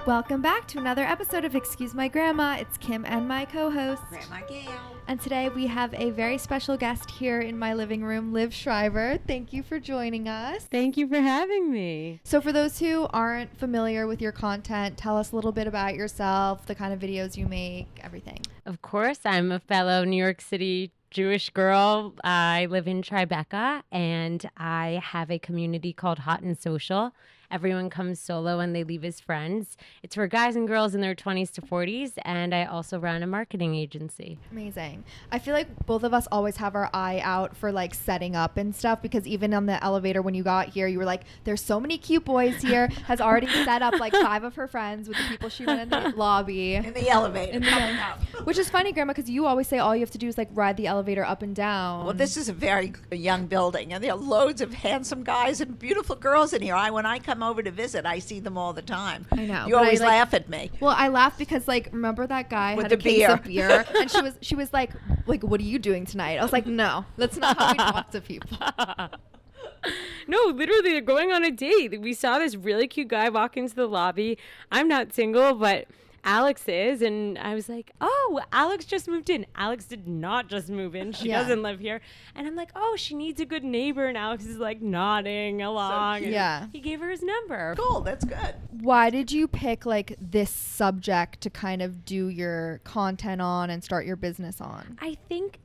Welcome back to another episode of Excuse My Grandma. It's Kim and my co-host, Grandma Gail. And today we have a very special guest here in my living room, Liv Schreiber. Thank you for joining us. Thank you for having me. So for those who aren't familiar with your content, tell us a little bit about yourself, the kind of videos you make, everything. Of course, I'm a fellow New York City Jewish girl. I live in Tribeca, and I have a community called Hot and Social. Everyone comes solo and they leave as friends. It's for guys and girls in their 20s to 40s, and I also run a marketing agency. Amazing. I feel like both of us always have our eye out for like setting up and stuff, because even on the elevator when you got here, you were like, there's so many cute boys here, has already set up like 5 of her friends with the people she met in the lobby. In the elevator. Which is funny, Grandma, because you always say all you have to do is like ride the elevator up and down. Well, this is a very young building, and there are loads of handsome guys and beautiful girls in here. When I come over to visit, I see them all the time. I know. You always laugh at me. Well, I laugh because, like, remember that guy with had the a case beer. of beer, and she was like, what are you doing tonight? I was like, no, that's not how we talk to people. No, literally, they're going on a date. We saw this really cute guy walk into the lobby. I'm not single, but Alex is, and I was like, oh, Alex just moved in. Alex did not just move in. She doesn't live here. And I'm like, oh, she needs a good neighbor. And Alex is like nodding along. So yeah. He gave her his number. Cool, that's good. Why did you pick like this subject to kind of do your content on and start your business on? I think,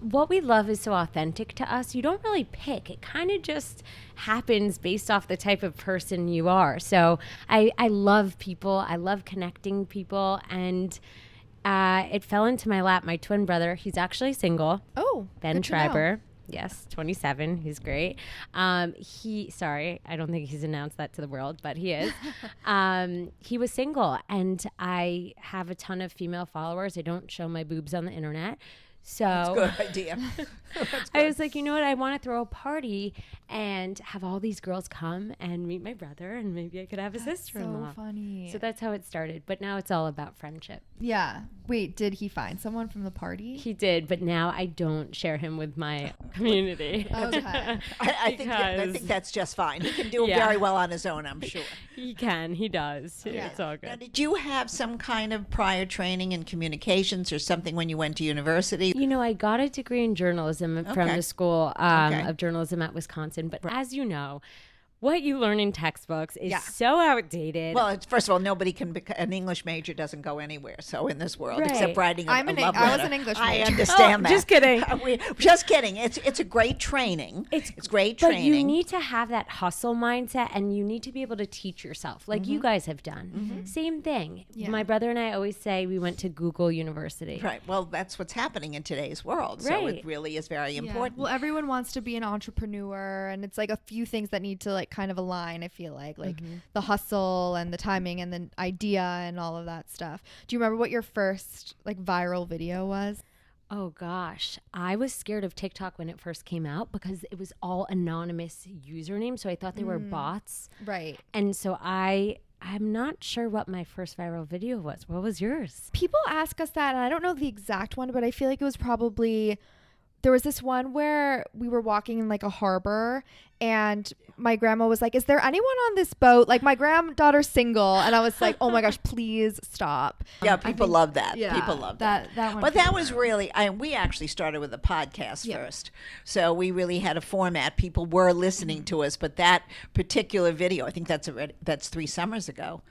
what we love is so authentic to us. You don't really pick. It kind of just happens based off the type of person you are. So I love people. I love connecting people. And it fell into my lap. My twin brother, he's actually single. Oh, Ben Schreiber. Yes, 27. He's great. Sorry, I don't think he's announced that to the world, but he is. He was single, and I have a ton of female followers. I don't show my boobs on the internet. So that's a good idea. I was like, you know what? I want to throw a party and have all these girls come and meet my brother, and maybe I could have a sister-in-law. So funny. So that's how it started. But now it's all about friendship. Yeah. Wait, did he find someone from the party? He did, but now I don't share him with my community. Okay. I think that's just fine. He can do very well on his own, I'm sure. He can. He does. Yeah. It's all good. Now, did you have some kind of prior training in communications or something when you went to university? I got a degree in journalism from the School of Journalism at Wisconsin. But as you know, what you learn in textbooks is so outdated. Well, first of all, nobody can an English major doesn't go anywhere. So in this world, except writing a love letter. I was an English major. I understand that. Just kidding. Just kidding. It's a great training. It's great training. But you need to have that hustle mindset, and you need to be able to teach yourself, like you guys have done. Same thing. Yeah. My brother and I always say we went to Google University. Right. Well, that's what's happening in today's world. So it really is very important. Well, everyone wants to be an entrepreneur, and it's like a few things that need to like kind of align. I feel like the hustle and the timing and the idea and all of that stuff. Do you remember what your first like viral video was? Oh gosh, I was scared of TikTok when it first came out because it was all anonymous usernames, so I thought they were bots. Right. And so I'm not sure what my first viral video was. What was yours? People ask us that, and I don't know the exact one, but I feel like it was probably, there was this one where we were walking in like a harbor, and my grandma was like, is there anyone on this boat? Like, my granddaughter's single. And I was like, oh my gosh, please stop. Yeah, people love that. Yeah, people love that. one. But that was really, we actually started with a podcast first. So we really had a format. People were listening to us. But that particular video, I think that's 3 summers ago.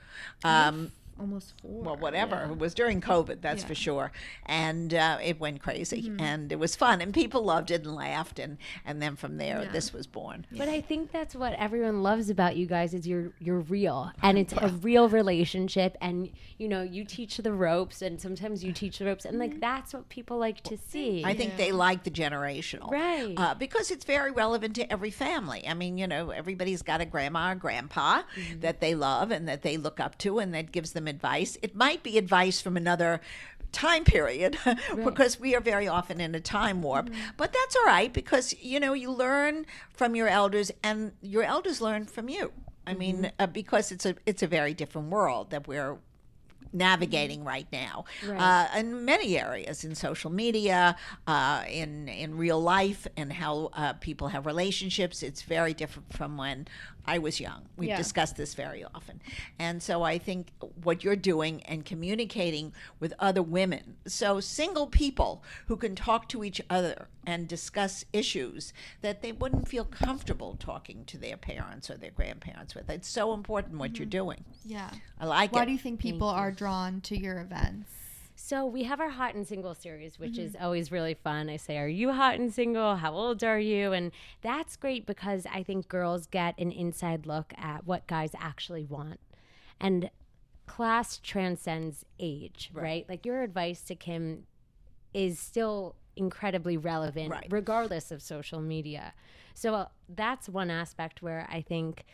Almost 4. Well, whatever. Yeah. It was during COVID, that's for sure. And it went crazy. And it was fun. And people loved it and laughed. And then from there, this was born. But I think that's what everyone loves about you guys is you're real. And it's a real relationship. And, you teach the ropes. And sometimes you teach the ropes. And, like, that's what people like to see. I think they like the generational. Right. Because it's very relevant to every family. I mean, everybody's got a grandma or grandpa that they love and that they look up to and that gives them advice. It might be advice from another time period because we are very often in a time warp, but that's all right because you learn from your elders and your elders learn from you. I mean, because it's a very different world that we're navigating right now, Right. in many areas, in social media, in real life, and how people have relationships. It's very different from when I was young. We've Yeah. discussed this very often. And so I think what you're doing and communicating with other women, so single people who can talk to each other and discuss issues that they wouldn't feel comfortable talking to their parents or their grandparents with. It's so important what you're doing. Yeah. I like Why it. do you think people are drawn to your events? So we have our hot and single series, which is always really fun. I say, are you hot and single? How old are you? And that's great because I think girls get an inside look at what guys actually want. And class transcends age, right? Like your advice to Kim is still incredibly relevant, Right. regardless of social media. So that's one aspect where I think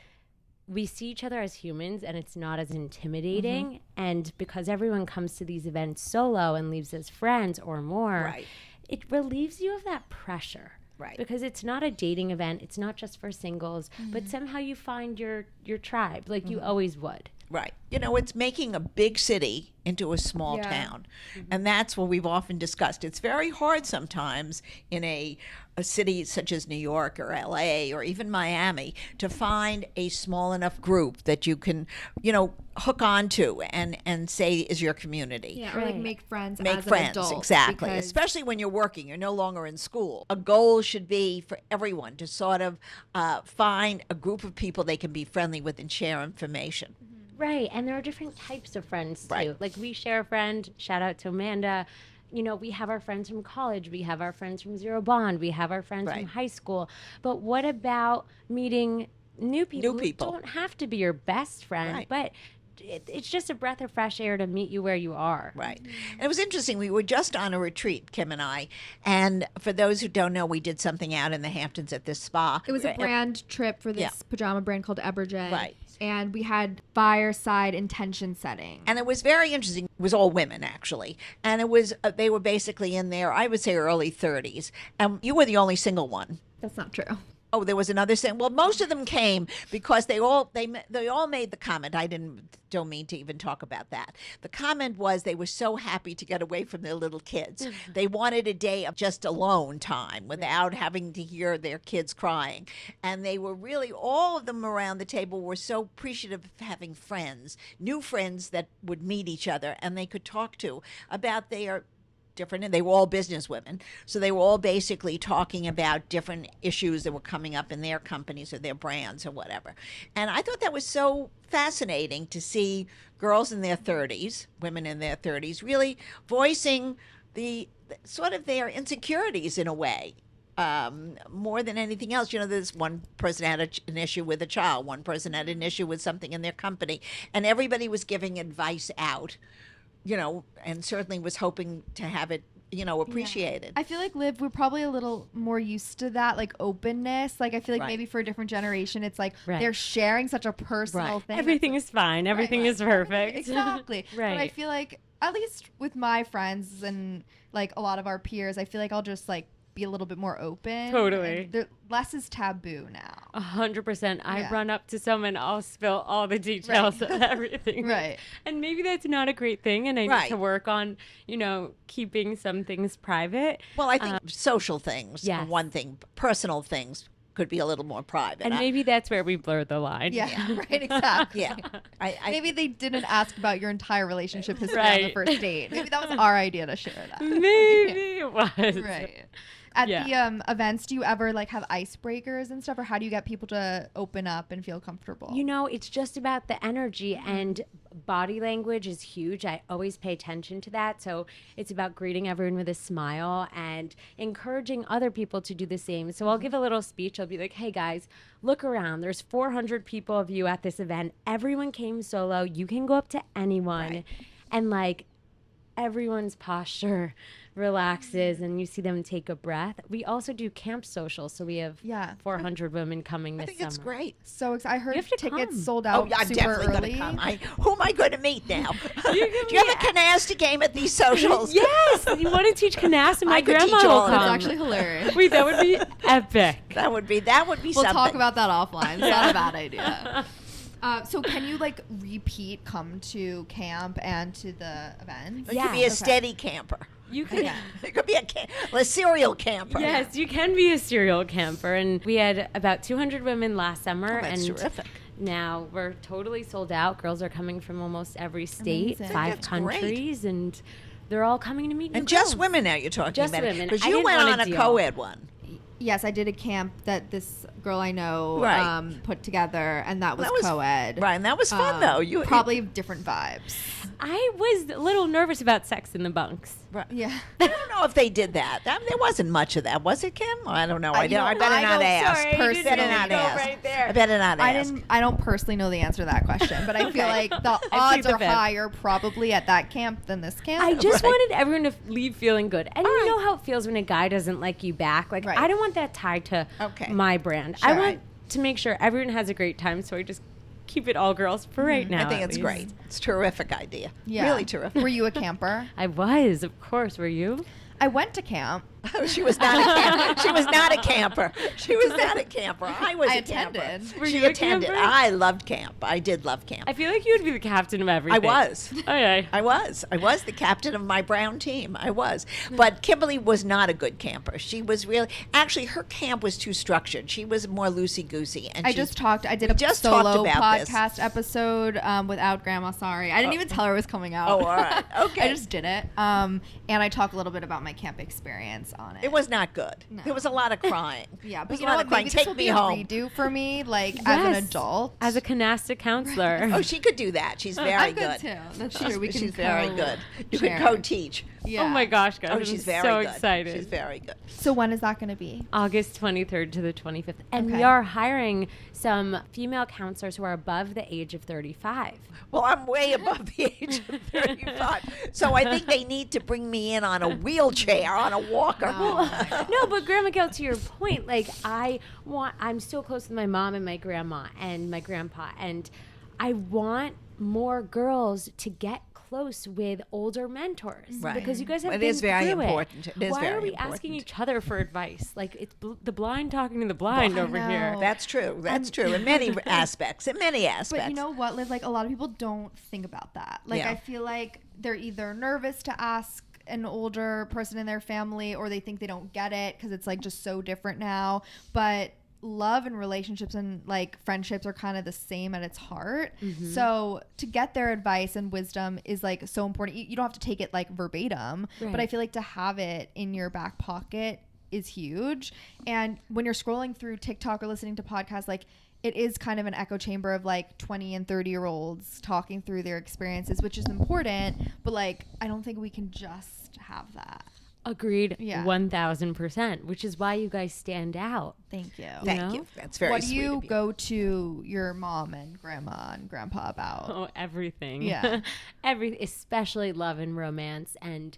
we see each other as humans and it's not as intimidating. And because everyone comes to these events solo and leaves as friends or more, Right. it relieves you of that pressure. Right. Because it's not a dating event. It's not just for singles, but somehow you find your tribe like you always would. Right. You know, it's making a big city into a small town. And that's what we've often discussed. It's very hard sometimes in a city such as New York or LA or even Miami to find a small enough group that you can, hook onto and say is your community. Yeah, or like Right. make friends Make as friends, an adult. exactly. because- Especially when you're working, you're no longer in school. A goal should be for everyone to sort of find a group of people they can be friendly with and share information. Right. And there are different types of friends too. Right. Like we share a friend, shout out to Amanda. We have our friends from college, we have our friends from Zero Bond, we have our friends Right. from high school. But what about meeting new people, New people. who don't have to be your best friend, Right. but it's just a breath of fresh air to meet you where you are. Right. And it was interesting. We were just on a retreat, Kim and I. And for those who don't know, we did something out in the Hamptons at this spa. It was a brand trip for this Yeah. pajama brand called Eberjay. Right. And we had fireside intention setting. And it was very interesting. It was all women, actually. And it was, they were basically in their, I would say, early 30s. And you were the only single one. That's not true. Oh, there was another thing. Well, most of them came because they all made the comment. Don't mean to even talk about that. The comment was they were so happy to get away from their little kids. They wanted a day of just alone time without having to hear their kids crying. And they were really, all of them around the table were so appreciative of having friends, new friends that would meet each other and they could talk to about their different, and they were all business women, so they were all basically talking about different issues that were coming up in their companies or their brands or whatever. And I thought that was so fascinating to see girls in their 30s, women in their 30s, really voicing the sort of their insecurities in a way. More than anything else, there's one person had an issue with a child, one person had an issue with something in their company, and everybody was giving advice out, and certainly was hoping to have it, appreciated. I feel like Liv, we're probably a little more used to that, like openness. Like I feel like Right. maybe for a different generation, it's like Right. they're sharing such a personal Right. thing. Everything is fine. Everything is perfect. Exactly. But I Right. feel like, at least with my friends and like a lot of our peers, I feel like I'll just like be a little bit more open. Totally. And less is taboo now. 100%. I Yeah. run up to someone, I'll spill all the details of everything. Right. And maybe that's not a great thing, and I need Right. to work on, keeping some things private. Well, I think social things are yes. one thing, personal things could be a little more private. And maybe that's where we blur the line. Yeah, right, exactly. yeah, I Maybe they didn't ask about your entire relationship history on the Right. first date. Maybe that was our idea to share that. Maybe it was. Right. At Yeah. the events, do you ever like have icebreakers and stuff, or how do you get people to open up and feel comfortable? It's just about the energy, and body language is huge. I always pay attention to that. So it's about greeting everyone with a smile and encouraging other people to do the same. So I'll give a little speech. I'll be like, hey guys, look around. There's 400 people of you at this event. Everyone came solo. You can go up to anyone. Right. And like everyone's posture relaxes and you see them take a breath. We also do camp social, so we have Yeah. 400 women coming I this think it's summer. great. So I heard You have to tickets come. sold Oh, out I'm super definitely early. going to come. Who am I going to meet now? can Do you have a canasta game at these socials? Yes, you want to teach canasta? My I could grandma teach will all of come. them. It's actually hilarious. Wait, that would be epic. That would be We'll something. talk about that offline. It's not a bad idea. So can you like come to camp and to the events? You could be a steady camper. You can. You could be a serial camper. Yes, you can be a serial camper. And we had about 200 women last summer. That's and terrific. now we're totally sold out. Girls are coming from almost every state, Amazing. 5 That's countries, and they're all coming to meet new And just girls. women now you're talking Just about. women. Because I you didn't went want on a a deal. co-ed one. Yes, I did a camp that this girl I know Right. put together, and that was, That was- co-ed. Right, and that was fun though. You Probably different vibes. I was a little nervous about sex in the bunks. Right. Yeah. I don't know if they did that. There wasn't much of that, was it, Kim? I don't know. I you know, better I not don't- ask. sorry, I didn't better not know ask. right there. I better not ask. I don't personally know the answer to that question, but I feel like the I odds plead the are fifth. higher probably at that camp than this camp. I just Right. wanted everyone to leave feeling good. And you know how it feels when a guy doesn't like you back. Like, Right. I don't want that tied to Okay. my brand. Sure. I want to make sure everyone has a great time, so I just keep it all girls for right now. I think at it's least. great. It's a terrific idea. Yeah. Really terrific. Were you a camper? I was, of course. Were you? I went to camp. She was not a camper. She was not a camper. She was not a camper. I was I a camper. attended. Were She you a attended. camper? I loved camp. I did love camp. I feel like you would be the captain of everything. I was. Okay. I was the captain of my brown team. I was. But Kimberly was not a good camper. She was really, actually, her camp was too structured. She was more loosey-goosey. And I she- did a just solo talked about this. podcast episode without Grandma. Sorry. I didn't even tell her it was coming out. Oh, all right. Okay. I just did it. And I talk a little bit about my camp experience on it. It was not good. No. There was a lot of crying. Yeah, There but was you a know lot what? of crying. Maybe this Take will me be a home. redo for me, like as an Yes. adult. As a canasta counselor. Oh, she could do that. She's very I'm good. good too. That's true. We can She's very good. You could share. co-teach. Yeah. Oh my gosh, guys. Oh, I'm she's very so good. excited. She's very good. So when is that going to be? August 23rd to the 25th. And we Okay. are hiring some female counselors who are above the age of 35. Well, I'm way above the age of 35. So I think they need to bring me in on a wheelchair, on a walker. No, but Grandma Gail, to your point, like I'm so close with my mom and my grandma and my grandpa, and I want more girls to get close with older mentors Right. because you guys have It been is very through important. It is Why very are we important. asking each other for advice? Like it's the blind talking to the blind I over here. know. That's true. That's true. In many aspects. In many aspects. But you know what, Liv? Like a lot of people don't think about that. Like Yeah. I feel like they're either nervous to ask an older person in their family, or they think they don't get it because it's like just so different now. But love and relationships and like friendships are kind of the same at its heart. So to get their advice and wisdom is like so important. You don't have to take it like verbatim, but I Right. feel like to have it in your back pocket is huge. And when you're scrolling through TikTok or listening to podcasts, like it is kind of an echo chamber of like 20 and 30-year-olds talking through their experiences, which is important, but like I don't think we can just have that. Agreed. Yeah. 1000%, which is why you guys stand out. Thank you. Thank know? you. That's very What do sweet you of you. go to your mom and grandma and grandpa about? Oh, everything. Yeah. Especially love and romance and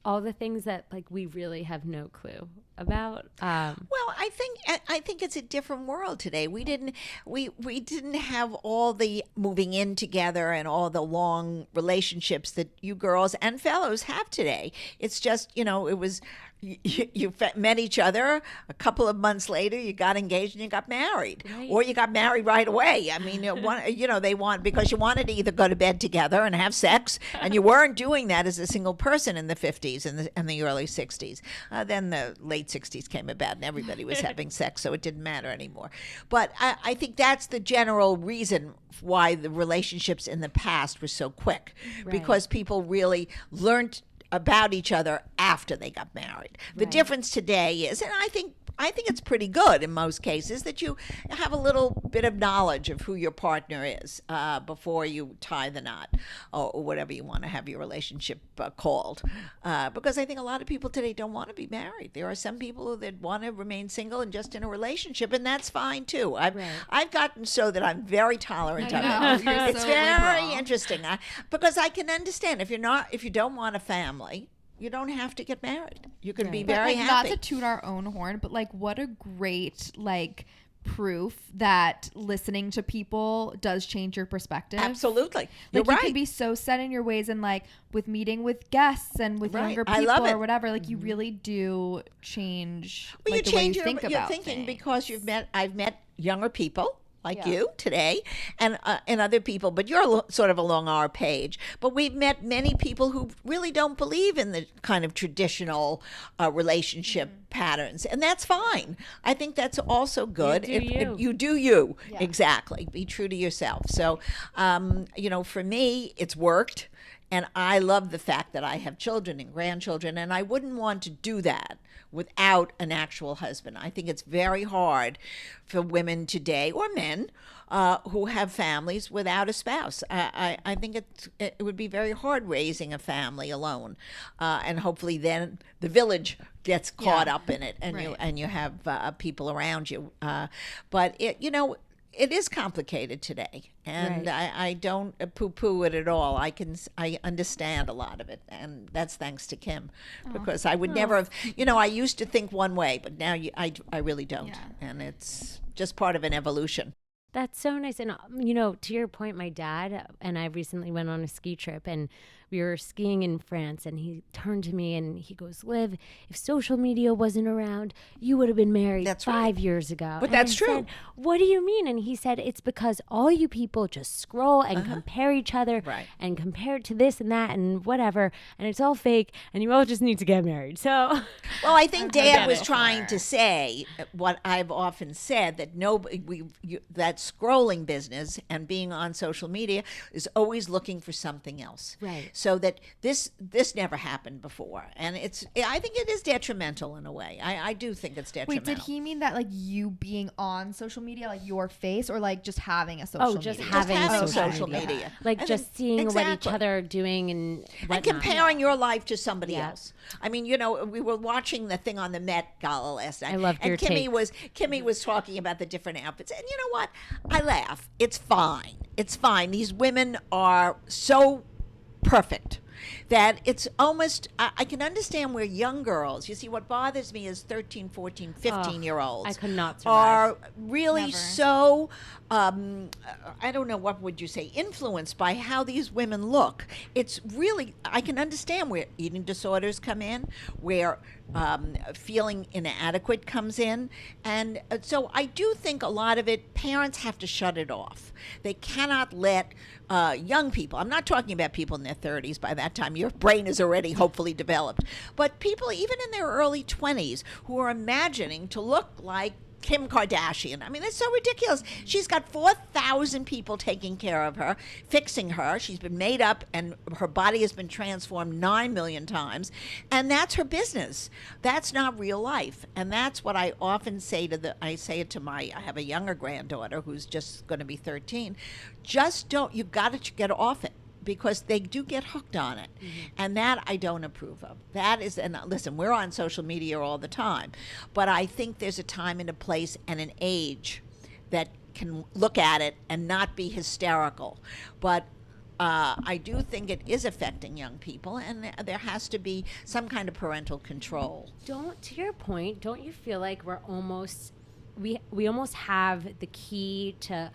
all the things that like we really have no clue about. Well, I think it's a different world today. We didn't have all the moving in together and all the long relationships that you girls and fellows have today. It's just, it was you met each other a couple of months later, you got engaged and you got married, Right. or you got married right away. I mean, they want, because you wanted to either go to bed together and have sex, and you weren't doing that as a single person in the 50s and the early 60s. Then the late 60s came about and everybody was having sex, so it didn't matter anymore. But I think that's the general reason why the relationships in the past were so quick, Right. because people really learned about each other after they got married. The difference today is, and I think it's pretty good in most cases, that you have a little bit of knowledge of who your partner is before you tie the knot, or whatever you want to have your relationship called. Because I think a lot of people today don't want to be married. There are some people that want to remain single and just in a relationship, and that's fine too. I've gotten so that I'm very tolerant of know, it. you're It's so very liberal. interesting, because I can understand if you don't want a family, you don't have to get married. You can be But, very like, happy. not to toot our own horn, but like what a great like proof that listening to people does change your perspective. Absolutely. You're Like you right. can be so set in your ways, and like with meeting with guests and with Right. younger I people love it. or whatever, like you really do change Well, like you the way change you think your about thinking things. because I've met younger people like Yeah. you today, and other people, but you're sort of along our page. But we've met many people who really don't believe in the kind of traditional relationship patterns, and that's fine. I think that's also good. do you. You do you. Yeah. Exactly. Be true to yourself. So, for me, it's worked. And I love the fact that I have children and grandchildren, and I wouldn't want to do that without an actual husband. I think it's very hard for women today, or men, who have families without a spouse. I think it would be very hard raising a family alone, and hopefully then the village gets caught up in it, and you have people around you. But it is complicated today, and I don't poo-poo it at all. I understand a lot of it, and that's thanks to Kim, because I would never have. I used to think one way, but now I really don't, and it's just part of an evolution. That's so nice. And, to your point, my dad and I recently went on a ski trip, and we were skiing in France, and he turned to me and he goes, Liv, if social media wasn't around, you would have been married That's 5 years ago. But And that's I true. said, what do you mean? And he said, it's because all you people just scroll and compare each other Right. and compare it to this and that and whatever. And it's all fake. And you all just need to get married. So, Well, I think Dad get was it. trying to say what I've often said, that that scrolling business and being on social media is always looking for something else. Right. So that this never happened before, and I think it is detrimental in a way. I do think it's Wait, detrimental. did he mean that like you being on social media, like your face, or like just having a social just media? having social media. like And just seeing what each exactly. other are doing and whatnot. And comparing your life to somebody Yeah. else. I mean, we were watching the thing on the Met Gala last night. I loved and your Kimmy was talking about the different outfits. And you know what? I laugh. It's fine. It's fine. These women are so perfect that it's almost, I can understand where young girls, you see, what bothers me is 13, 14, 15-year-olds. I could not Are survive. really Never. so, I don't know, what would you say, influenced by how these women look. It's really, I can understand where eating disorders come in, where feeling inadequate comes in. And so I do think a lot of it, parents have to shut it off. They cannot let young people, I'm not talking about people in their 30s, by that time your brain is already hopefully developed, but people even in their early 20s who are imagining to look like Kim Kardashian. I mean, it's so ridiculous. She's got 4,000 people taking care of her, fixing her. She's been made up, and her body has been transformed 9 million times. And that's her business. That's not real life. And that's what I often say I have a younger granddaughter who's just going to be 13. You've got to get off it, because they do get hooked on it. And that I don't approve of. That is, and listen, we're on social media all the time, but I think there's a time and a place and an age that can look at it and not be hysterical. But I do think it is affecting young people, and there has to be some kind of parental control. To your point, don't you feel like we almost have the key to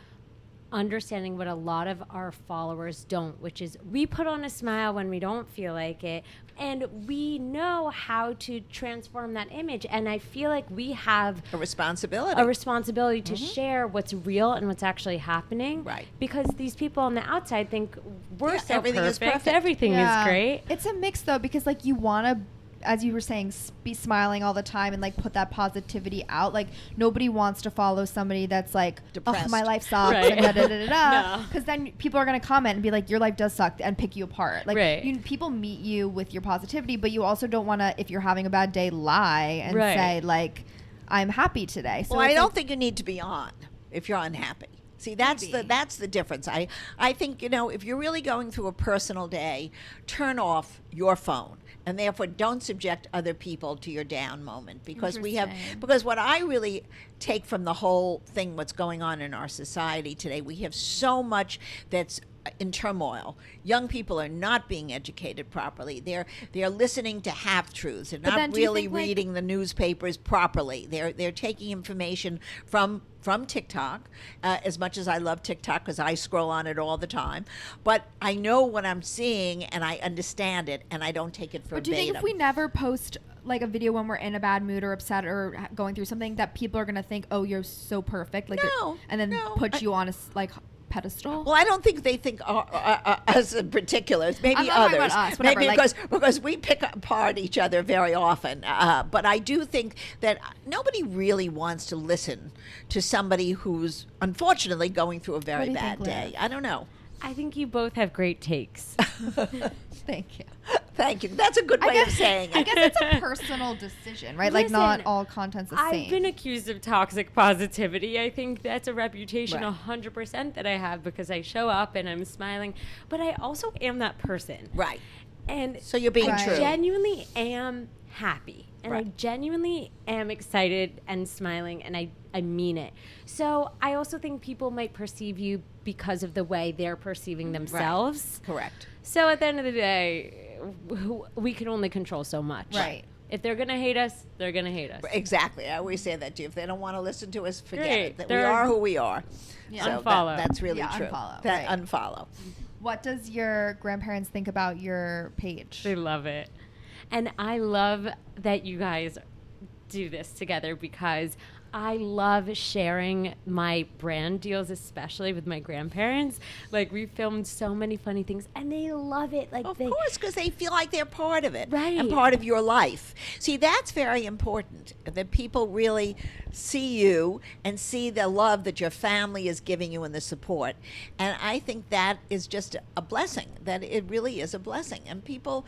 understanding what a lot of our followers don't, which is we put on a smile when we don't feel like it, and we know how to transform that image. And I feel like we have A responsibility. to share what's real and what's actually happening. Right. Because these people on the outside think we're so everything is perfect. Everything is great. It's a mix though, because like you want to, as you were saying, be smiling all the time and like put that positivity out. Like nobody wants to follow somebody that's like, Depressed. oh, my life sucks, Right. and da da da da. No. Because then people are gonna comment and be like, your life does suck, and pick you apart. Like Right. people meet you with your positivity, but you also don't want to, if you're having a bad day, lie and Right. say like, I'm happy today. So Well, I it's don't like, think you need to be on if you're unhappy. See, that's the difference. I think, if you're really going through a personal day, turn off your phone, and therefore don't subject other people to your down moment, because Interesting. because what I really take from the whole thing, what's going on in our society today, we have so much that's in turmoil. Young people are not being educated properly. They're listening to half truths. They're then not do you really think, like- reading the newspapers properly. They're taking information from TikTok, as much as I love TikTok because I scroll on it all the time. But I know what I'm seeing and I understand it and I don't take it verbatim. But do you think if we never post like a video when we're in a bad mood or upset or going through something that people are going to think, oh, you're so perfect, like, No, and then no. put you on a like pedestal? Well, I don't think they think us in particular. Maybe I'm not talking others. about us, whatever, Maybe like- because we pick apart each other very often. But I do think that nobody really wants to listen to somebody who's unfortunately going through a very do you bad think, day. Liv? I don't know. I think you both have great takes. Thank you. Thank you. That's a good way of saying I it. guess it's a personal decision, right? Like, not Listen, all content's the same. I've been accused of toxic positivity. I think that's a reputation Right. 100% that I have because I show up and I'm smiling. But I also am that person. Right. And So you're being Right. true. I genuinely am happy. And I Right. genuinely am excited and smiling, and I mean it. So I also think people might perceive you because of the way they're perceiving themselves. Correct. So at the end of the day, we can only control so much. Right. If they're going to hate us, they're going to hate us. Exactly. I always say that to you. If they don't want to listen to us, forget Great. it. That we They're- are who we are. Yeah. So Unfollow. that's really Yeah, true. unfollow, That right. unfollow. What does your grandparents think about your page? They love it. And I love that you guys do this together because I love sharing my brand deals, especially with my grandparents. Like, we filmed so many funny things, and they love it. Like, Of they, course, because they feel like they're part of it and Right. part of your life. See, that's very important, that people really see you and see the love that your family is giving you and the support. And I think that is just a blessing, that it really is a blessing. And people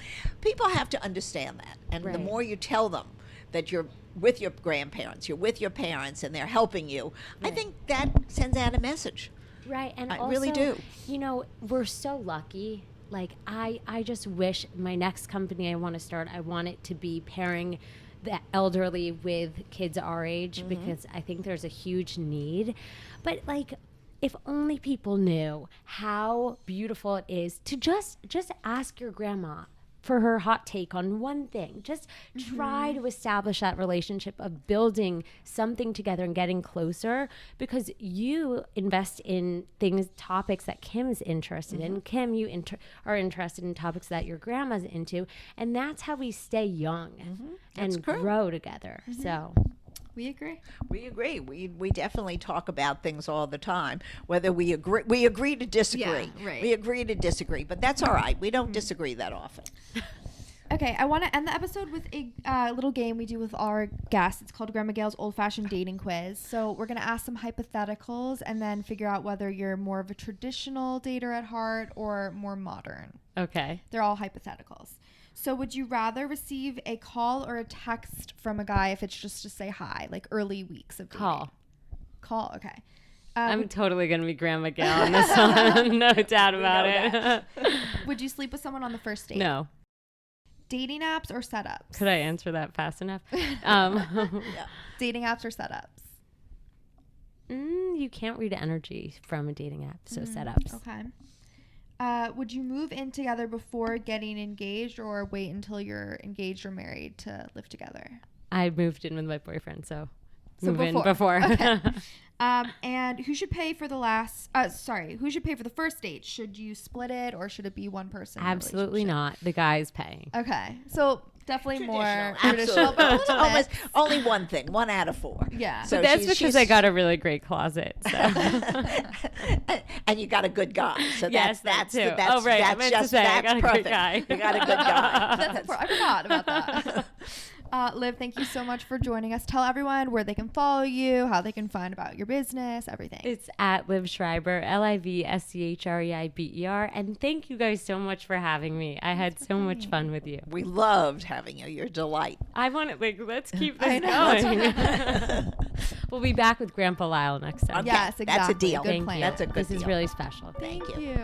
have to understand that. And the Right. more you tell them that you're with your grandparents, you're with your parents, and they're helping you, I Right. think that sends out a message. Right. And I also, really do. You know, we're so lucky. Like, I just wish my next company I want to start, I want it to be pairing the elderly with kids our age because I think there's a huge need. But, like, if only people knew how beautiful it is to just ask your grandma for her hot take on one thing. Just try to establish that relationship of building something together and getting closer, because you invest in topics that Kim's interested in. Kim, you are interested in topics that your grandma's into, and that's how we stay young That's and correct. grow together. So We agree. We agree. We definitely talk about things all the time. Whether we agree to disagree. Yeah, right. We agree to disagree, but that's all right. We don't disagree that often. Okay, I want to end the episode with a little game we do with our guests. It's called Grandma Gail's Old Fashioned Dating Quiz. So we're going to ask some hypotheticals and then figure out whether you're more of a traditional dater at heart or more modern. okay. They're all hypotheticals. So would you rather receive a call or a text from a guy if it's just to say hi, like early weeks of dating? Call, okay. I'm totally going to be Grandma Gail on this one. No doubt about it. Would you sleep with someone on the first date? No. Dating apps or setups? Could I answer that fast enough? Dating apps or setups? You can't read energy from a dating app, so setups. Okay. Would you move in together before getting engaged or wait until you're engaged or married to live together? I moved in with my boyfriend, so So move in before. Okay. And who should pay for the who should pay for the first date? Should you split it or should it be one person? in the Absolutely relationship? not. The guy's paying. Okay. So definitely more Absolutely. traditional, but a little Almost bit. only one thing, 1 out of 4. Yeah. So But that's she's- because I got a really great closet. So. and you got a good guy. So Yes, that's that too. that's Oh, right. I that's meant to just say, I that's got a good perfect. guy. You got a good guy. That's important. I forgot about that. Liv, thank you so much for joining us. Tell everyone where they can follow you, how they can find about your business, everything. It's at Liv Schreiber, LIVSCHREIBER. And thank you guys so much for having me. I had so much fun with you. We loved having you. You're a delight. I want to, let's keep I this know. going. We'll be back with Grandpa Lyle next time. Okay, Yes, That's a exactly. deal. Good Thank plan. you. That's a good This deal. is really special. Thank you. you.